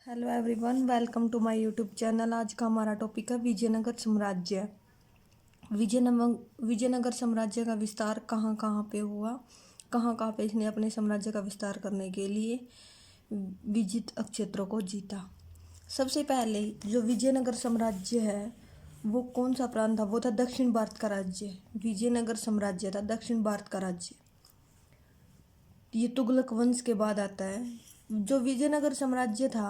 Hello everyone, welcome to my YouTube channel. आज का हमारा टॉपिक है विजयनगर साम्राज्य। विजयनगर साम्राज्य का विस्तार कहाँ कहाँ पे हुआ, कहाँ कहाँ पे इसने अपने साम्राज्य का विस्तार करने के लिए विजित क्षेत्रों को जीता। सबसे पहले जो विजयनगर साम्राज्य है वो कौन सा प्रांत था? वो था दक्षिण भारत का राज्य। विजयनगर साम्राज्य था दक्षिण भारत का राज्य। ये तुगलक वंश के बाद आता है। जो विजयनगर साम्राज्य था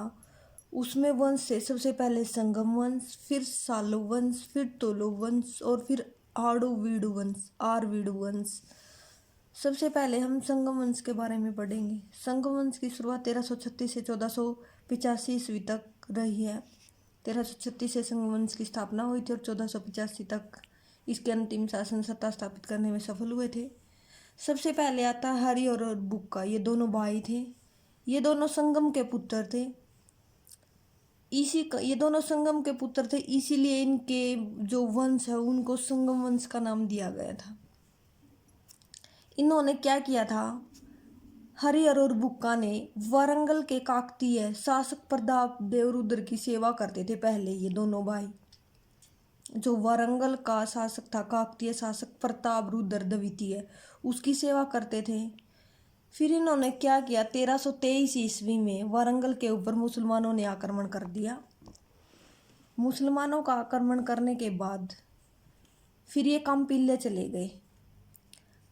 उसमें वंश से सबसे पहले संगम वंश, फिर सालु वंश, फिर तोलु वंश और फिर आरवीडु वंश। सबसे पहले हम संगम वंश के बारे में पढ़ेंगे। संगम वंश की शुरुआत 1336 से 1485 ईस्वी तक रही है। 1336 से संगम वंश की स्थापना हुई थी और 1485 तक इसके अंतिम शासन सत्ता स्थापित करने में सफल हुए थे। सबसे पहले आता हरि और बुक्का। ये दोनों भाई थे, ये दोनों संगम के पुत्र थे। ये दोनों संगम के पुत्र थे, इसीलिए इनके जो वंश है उनको संगम वंश का नाम दिया गया था। इन्होंने क्या किया था? हरिहर और बुक्का ने वारंगल के काकतीय शासक प्रताप देवरुद्र की सेवा करते थे। पहले ये दोनों भाई जो वारंगल का शासक था, काकतीय शासक प्रताप रुद्र द्वितीय, उसकी सेवा करते थे। फिर इन्होंने क्या किया? 1323 ईस्वी में वारंगल के ऊपर मुसलमानों ने आक्रमण कर दिया। मुसलमानों का आक्रमण करने के बाद फिर ये कामपिल्ले चले गए।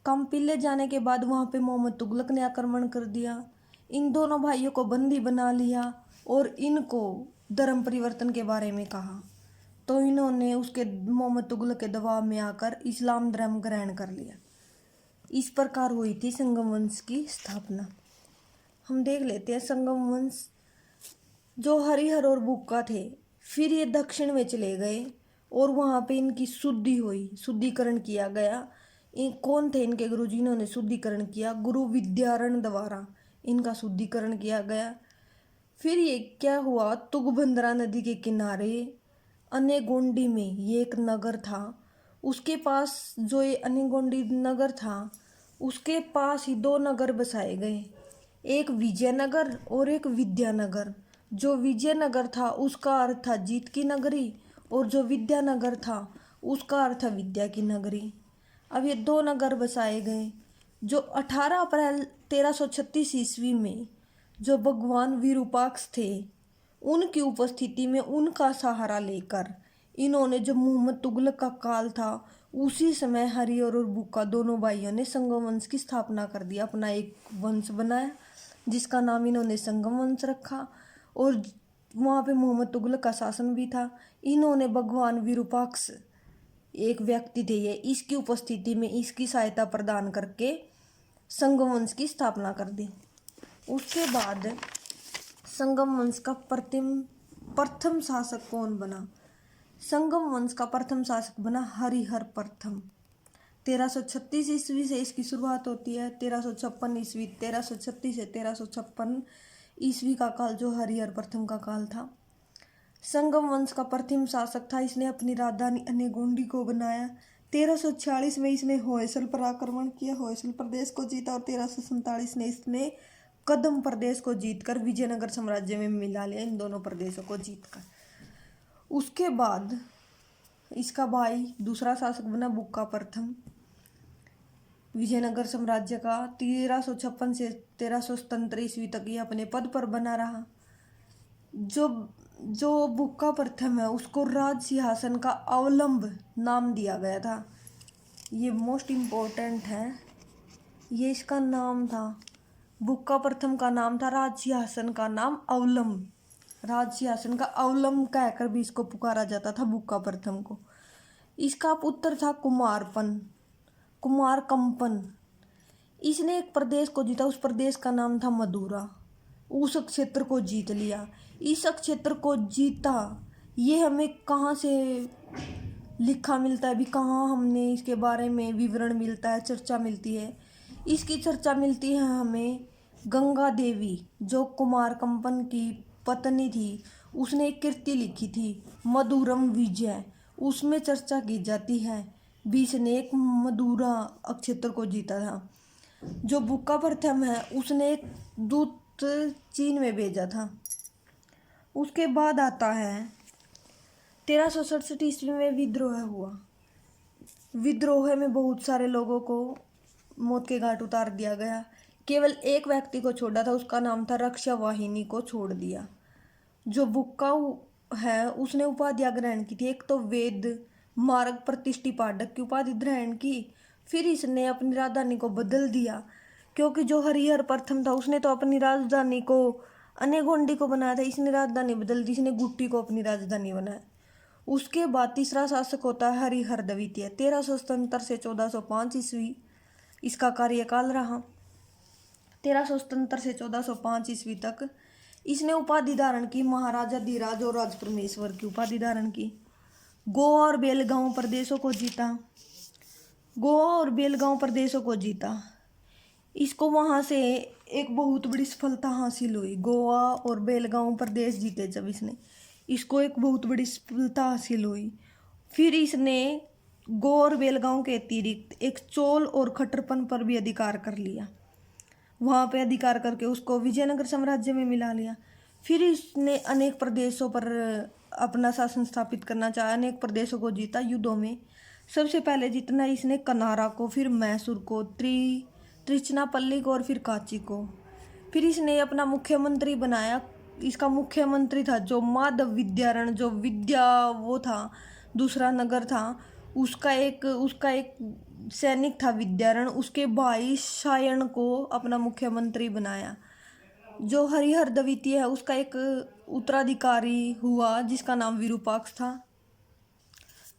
कामपिल्ले जाने के बाद वहाँ पे मोहम्मद तुगलक ने आक्रमण कर दिया। इन दोनों भाइयों को बंदी बना लिया और इनको धर्म परिवर्तन के बारे में कहा, तो इन्होंने उसके मोहम्मद तुगलक के दबाव में आकर इस्लाम धर्म ग्रहण कर लिया। इस प्रकार हुई थी संगम वंश की स्थापना। हम देख लेते हैं संगम वंश। जो हरिहर और बुक्का थे फिर ये दक्षिण में चले गए और वहाँ पे इनकी शुद्धि हुई, शुद्धिकरण किया गया। कौन थे इनके गुरु? जिन्होंने शुद्धिकरण किया, गुरु विद्यारण द्वारा इनका शुद्धिकरण किया गया। फिर ये क्या हुआ? तुंगभद्रा नदी के किनारे अनेगोंडी में ये एक नगर था। उसके पास जो ये अनेगोंडी नगर था उसके पास ही दो नगर बसाए गए, एक विजयनगर और एक विद्यानगर। जो विजयनगर था उसका अर्थ था जीत की नगरी और जो विद्यानगर था उसका अर्थ था विद्या की नगरी। अब ये दो नगर बसाए गए। जो 18 अप्रैल 1336 ईस्वी में जो भगवान विरूपाक्ष थे उनकी उपस्थिति में उनका सहारा लेकर इन्होंने, जो मोहम्मद तुगलक का काल था उसी समय, हरिहर और बुक्का दोनों भाइयों ने संगम वंश की स्थापना कर दिया। अपना एक वंश बनाया जिसका नाम इन्होंने संगम वंश रखा और वहाँ पे मोहम्मद तुगलक का शासन भी था। इन्होंने भगवान विरूपाक्ष एक व्यक्ति थे ये, इसकी उपस्थिति में इसकी सहायता प्रदान करके संगम वंश की स्थापना कर दी। उसके बाद संगम वंश का प्रथम शासक कौन बना? संगम वंश का प्रथम शासक बना हरिहर प्रथम। 1336 ईस्वी से इसकी शुरुआत होती है। 1356 ईस्वी, 1336 से 1356 ईस्वी का काल जो हरिहर प्रथम का काल था। संगम वंश का प्रथम शासक था। इसने अपनी राजधानी अनेगोंडी को बनाया। 1346 में इसने होयसल पर आक्रमण किया, होयसल प्रदेश को जीता और 1347 में इसने कदम प्रदेश को जीतकर विजयनगर साम्राज्य में मिला लिया, इन दोनों प्रदेशों को जीतकर। उसके बाद इसका भाई दूसरा शासक बना बुक्का प्रथम। विजयनगर साम्राज्य का 1356 से 1377 ईस्वी तक ये अपने पद पर बना रहा। जो बुक्का प्रथम है उसको राज सिंहासन का अवलंब नाम दिया गया था। ये मोस्ट इम्पोर्टेंट है, ये इसका नाम था। बुक्का प्रथम का नाम था राज सिंहासन का नाम अवलंब। राज सिंहासन का अवलंब कहकर भी इसको पुकारा जाता था बुक्का प्रथम को। इसका पुत्र था कुमार कंपन। इसने एक प्रदेश को जीता, उस प्रदेश का नाम था मदुरा। उस क्षेत्र को जीत लिया, इस क्षेत्र को जीता। ये हमें कहाँ से लिखा मिलता है अभी, कहाँ हमने इसके बारे में विवरण मिलता है, चर्चा मिलती है? इसकी चर्चा मिलती है हमें गंगा देवी, जो कुमार कंपन की पत्नी थी, उसने एक कृति लिखी थी मधुरम विजय, उसमें चर्चा की जाती है भी इसने एक मदुरा क्षेत्र को जीता था। जो बुक्का प्रथम है उसने एक दूत चीन में भेजा था। उसके बाद आता है 1367 ईस्वी में विद्रोह हुआ। विद्रोह में बहुत सारे लोगों को मौत के घाट उतार दिया गया। केवल एक व्यक्ति को छोड़ा था, उसका नाम था रक्षावाहिनी को छोड़ दिया। जो बुक्का है उसने उपाधियां ग्रहण की थी। एक तो वेद मार्ग प्रतिष्ठिपाठक की उपाधि ग्रहण की, फिर इसने अपनी राजधानी को बदल दिया, क्योंकि जो हरिहर प्रथम था उसने तो अपनी राजधानी को अनेगोंडी को बनाया था, इसने राजधानी बदल दी, इसने गुट्टी को अपनी राजधानी बनाया। उसके बाद तीसरा शासक होता है हरिहर द्वितीय, 1377 से 1405 ईस्वी इसका कार्यकाल रहा। 1377 से 1405 ईस्वी तक इसने उपाधि धारण की महाराजा धीराज और राज परमेश्वर की उपाधि धारण की। गोवा और बेलगांव प्रदेशों को जीता। गोवा और बेलगांव प्रदेशों को जीता। इसको वहां से एक बहुत बड़ी सफलता हासिल हुई। गोवा और बेलगांव प्रदेश जीते जब इसको एक बहुत बड़ी सफलता हासिल हुई। फिर इसने गोवा और बेलगांव के अतिरिक्त एक चोल और खट्टरपन पर भी अधिकार कर लिया। वहाँ पे अधिकार करके उसको विजयनगर साम्राज्य में मिला लिया। फिर इसने अनेक प्रदेशों पर अपना शासन स्थापित करना चाहा, अनेक प्रदेशों को जीता युद्धों में। सबसे पहले जीतना इसने कनारा को, फिर मैसूर को, त्रिचनापल्ली को और फिर कांची को। फिर इसने अपना मुख्यमंत्री बनाया। इसका मुख्यमंत्री था जो माधव विद्यारण, जो विद्या वो था, दूसरा नगर था, उसका एक सैनिक था विद्यारण। उसके भाई सायण को अपना मुख्यमंत्री बनाया। जो हरिहर द्वितीय है उसका एक उत्तराधिकारी हुआ जिसका नाम विरूपाक्ष था।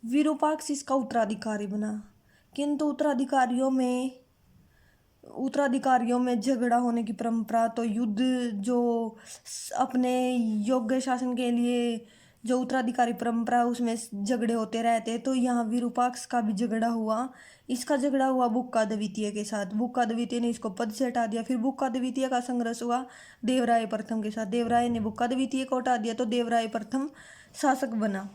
विरूपाक्ष इसका उत्तराधिकारी बना, किंतु उत्तराधिकारियों में झगड़ा होने की परंपरा, तो युद्ध जो अपने योग्य शासन के लिए जो उत्तराधिकारी परंपरा उसमें झगड़े होते रहते, तो यहाँ विरूपाक्ष का भी झगड़ा हुआ। इसका झगड़ा हुआ बुक्का द्वितीय के साथ। बुक्का द्वितीय ने इसको पद से हटा दिया। फिर बुक्का द्वितीय का संघर्ष हुआ देवराय प्रथम के साथ। देवराय ने बुक्का द्वितीय को हटा दिया तो देवराय प्रथम शासक बना।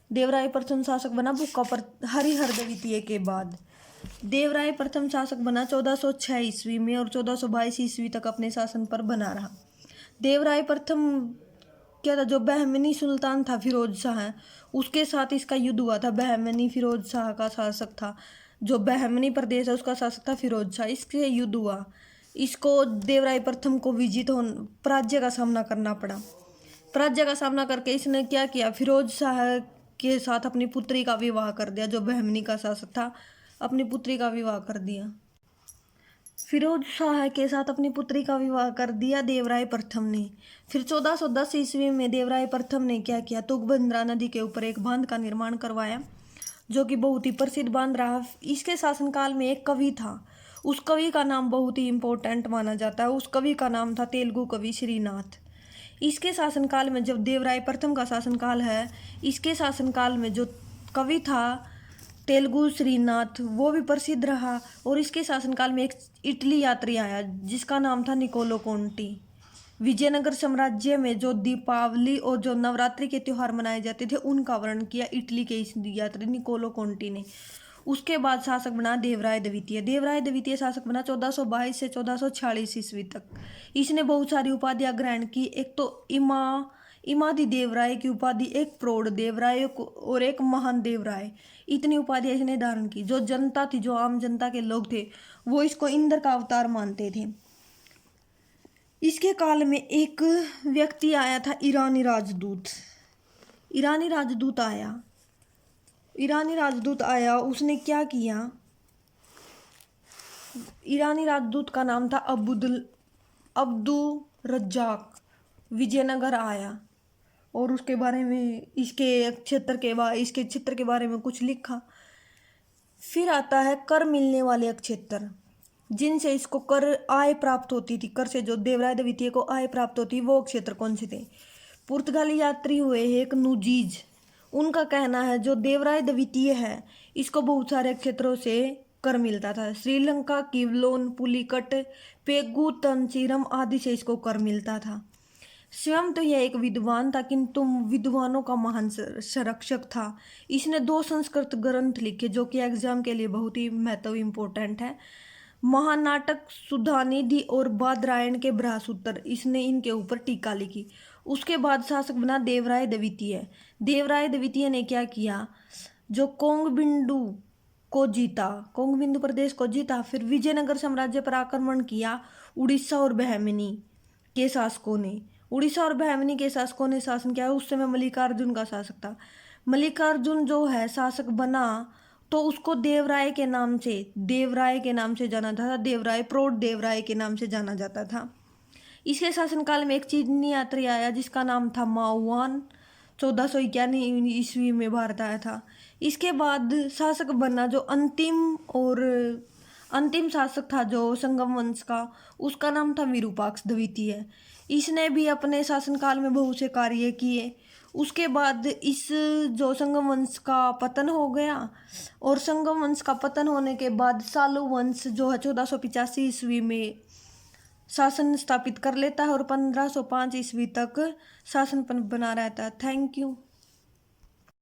देवराय प्रथम शासक बना बुक्का पर हरिहर द्वितीय के बाद। देवराय प्रथम शासक बना 1406 ईस्वी में और 1422 ईस्वी तक अपने शासन पर बना रहा। देवराय प्रथम क्या था, जो बहमनी सुल्तान था फिरोज शाह है उसके साथ इसका युद्ध हुआ था। बहमनी फिरोज शाह का शासक था, जो बहमनी प्रदेश है उसका शासक था फिरोज शाह। इसके युद्ध हुआ। इसको देवराय प्रथम को पराजय का सामना करना पड़ा। पराजय का सामना करके इसने क्या किया, फिरोज शाह के साथ अपनी पुत्री का विवाह कर दिया। जो बहमनी का शासक था अपनी पुत्री का विवाह कर दिया। फिरोज शाह के साथ अपनी पुत्री का विवाह कर दिया देवराय प्रथम ने। फिर 1410 ईस्वी में देवराय प्रथम ने क्या किया, तुंगभद्रा नदी के ऊपर एक बांध का निर्माण करवाया, जो कि बहुत ही प्रसिद्ध बांध रहा। इसके शासनकाल में एक कवि था, उस कवि का नाम बहुत ही इम्पोर्टेंट माना जाता है। उस कवि का नाम था तेलुगु कवि श्रीनाथ। इसके शासनकाल में, जब देवराय प्रथम का शासनकाल है, इसके शासनकाल में जो कवि था तेलुगु श्रीनाथ वो भी प्रसिद्ध रहा। और इसके शासनकाल में एक इटली यात्री आया जिसका नाम था निकोलो कोंटी। विजयनगर साम्राज्य में जो दीपावली और जो नवरात्रि के त्यौहार मनाए जाते थे उनका वर्णन किया इटली के इस यात्री निकोलो कोंटी ने। उसके बाद शासक बना देवराय द्वितीय। देवराय द्वितीय शासक बना 1422 से 1446 ईस्वी तक। इसने बहुत सारी उपाधियां ग्रहण की। एक तो इमादी देवराय की उपाधि, एक प्रौढ़ देवराय और एक महान देवराय, इतनी उपाधियां इसने धारण की। जो जनता थी, जो आम जनता के लोग थे, वो इसको इंद्र का अवतार मानते थे। इसके काल में एक व्यक्ति आया था ईरानी राजदूत। ईरानी राजदूत आया, उसने क्या किया, ईरानी राजदूत का नाम था अब्दुल रज्जाक। विजयनगर आया और उसके बारे में इसके क्षेत्र के बारे में कुछ लिखा। फिर आता है कर मिलने वाले क्षेत्र, जिनसे इसको कर आय प्राप्त होती थी। कर से जो देवराय द्वितीय को आय प्राप्त होती, वो क्षेत्र कौन से थे। पुर्तगाली यात्री हुए एक नुजीज, उनका कहना है जो देवराय द्वितीय है इसको बहुत सारे क्षेत्रों से कर मिलता था। श्रीलंका, किवलोन, पुलिकट, पेगू, तंचीरम आदि से इसको कर मिलता था। स्वयं तो यह एक विद्वान था, किंतु विद्वानों का महान संरक्षक था। इसने 2 संस्कृत ग्रंथ लिखे जो कि एग्जाम के लिए बहुत ही महत्व इम्पोर्टेंट है। महानाटक सुधानिधि और बादरायण के ब्रह्मसूत्र, इसने इनके ऊपर टीका लिखी। उसके बाद शासक बना देवराय द्वितीय। देवराय द्वितीय ने क्या किया, जो कोंगबिंडू को जीता, कोंगबिंदु प्रदेश को जीता। फिर विजयनगर साम्राज्य पर आक्रमण किया उड़ीसा और बहमनी के शासकों ने। उड़ीसा और बहमनी के शासकों ने शासन किया। उस समय मल्लिकार्जुन का शासक था। मल्लिकार्जुन जो है शासक बना तो उसको देवराय के नाम से जाना जाता था। देवराय, प्रौढ़ देवराय के नाम से जाना जाता था। इसके शासनकाल में एक चीनी यात्री आया जिसका नाम था माओवान। 1491 ईस्वी में भारत आया था। इसके बाद शासक बना जो अंतिम शासक था जो संगम वंश का, उसका नाम था विरूपाक्ष द्वितीय। इसने भी अपने शासनकाल में बहुत से कार्य किए। उसके बाद इस जो संगम वंश का पतन हो गया, और संगम वंश का पतन होने के बाद सालू वंश जो है 1485 ईस्वी में शासन स्थापित कर लेता है और 1505 ईस्वी तक शासन बना रहता है। Thank you.